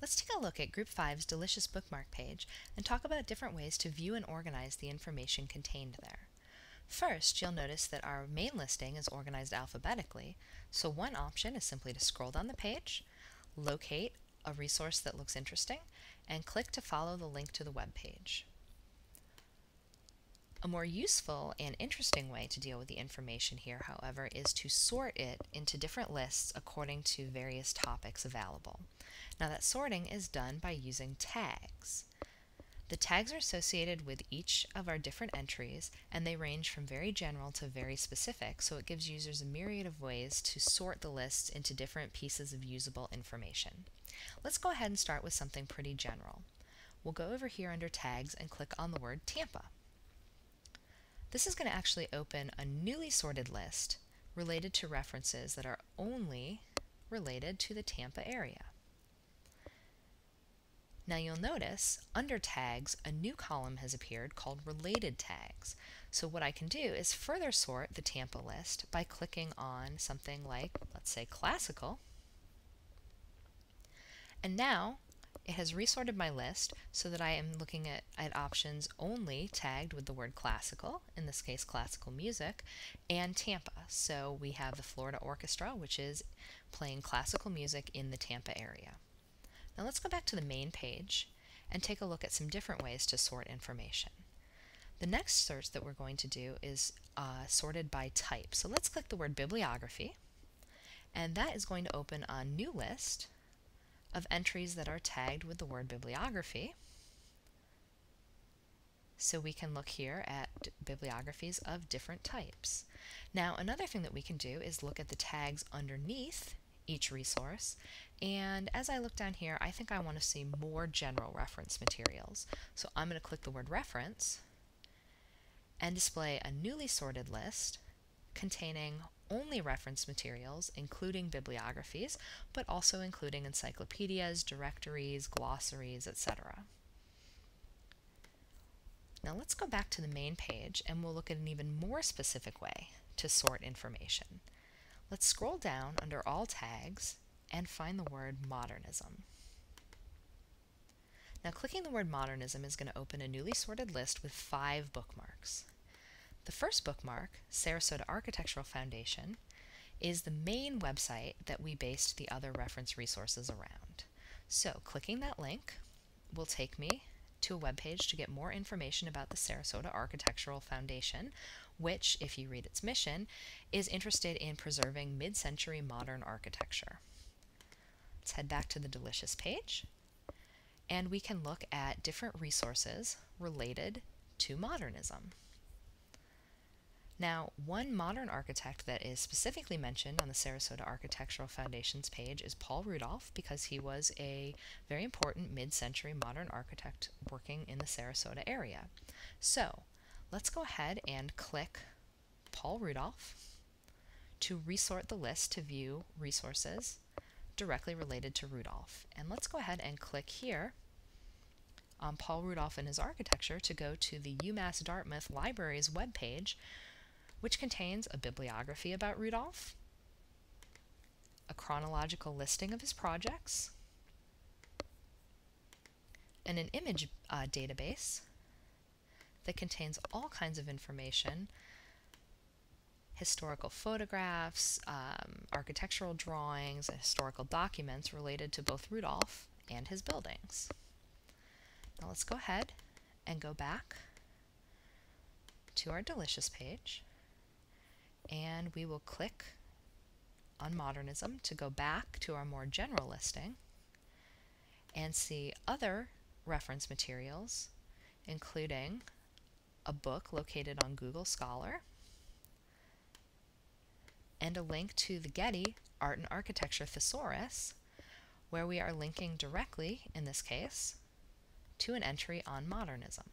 Let's take a look at Group 5's Delicious Bookmark page and talk about different ways to view and organize the information contained there. First, you'll notice that our main listing is organized alphabetically, so one option is simply to scroll down the page, locate a resource that looks interesting, and click to follow the link to the web page. A more useful and interesting way to deal with the information here, however, is to sort it into different lists according to various topics available. Now that sorting is done by using tags. The tags are associated with each of our different entries, and they range from very general to very specific, so it gives users a myriad of ways to sort the lists into different pieces of usable information. Let's go ahead and start with something pretty general. We'll go over here under tags and click on the word Tampa. This is going to actually open a newly sorted list related to references that are only related to the Tampa area. Now you'll notice under tags a new column has appeared called related tags. So what I can do is further sort the Tampa list by clicking on something like, let's say, classical. And now it has resorted my list so that I am looking at options only tagged with the word classical, in this case classical music, and Tampa. So we have the Florida Orchestra, which is playing classical music in the Tampa area. Now let's go back to the main page and take a look at some different ways to sort information. The next search that we're going to do is sorted by type. So let's click the word bibliography, and that is going to open a new list of entries that are tagged with the word bibliography. So we can look here at bibliographies of different types. Now another thing that we can do is look at the tags underneath each resource, and as I look down here I think I want to see more general reference materials. So I'm going to click the word reference and display a newly sorted list containing only reference materials, including bibliographies, but also including encyclopedias, directories, glossaries, etc. Now let's go back to the main page and we'll look at an even more specific way to sort information. Let's scroll down under all tags and find the word modernism. Now clicking the word modernism is going to open a newly sorted list with 5 bookmarks. The first bookmark, Sarasota Architectural Foundation, is the main website that we based the other reference resources around. So clicking that link will take me to a web page to get more information about the Sarasota Architectural Foundation, which, if you read its mission, is interested in preserving mid-century modern architecture. Let's head back to the Delicious page, and we can look at different resources related to modernism. Now, one modern architect that is specifically mentioned on the Sarasota Architectural Foundation's page is Paul Rudolph, because he was a very important mid-century modern architect working in the Sarasota area. So, let's go ahead and click Paul Rudolph to resort the list to view resources directly related to Rudolph. And let's go ahead and click here on Paul Rudolph and his architecture to go to the UMass Dartmouth Library's webpage, which contains a bibliography about Rudolph, a chronological listing of his projects, and an image database that contains all kinds of information, historical photographs, architectural drawings, and historical documents related to both Rudolph and his buildings. Now let's go ahead and go back to our Delicious page, and we will click on Modernism to go back to our more general listing and see other reference materials, including a book located on Google Scholar and a link to the Getty Art and Architecture Thesaurus, where we are linking directly, in this case, to an entry on modernism.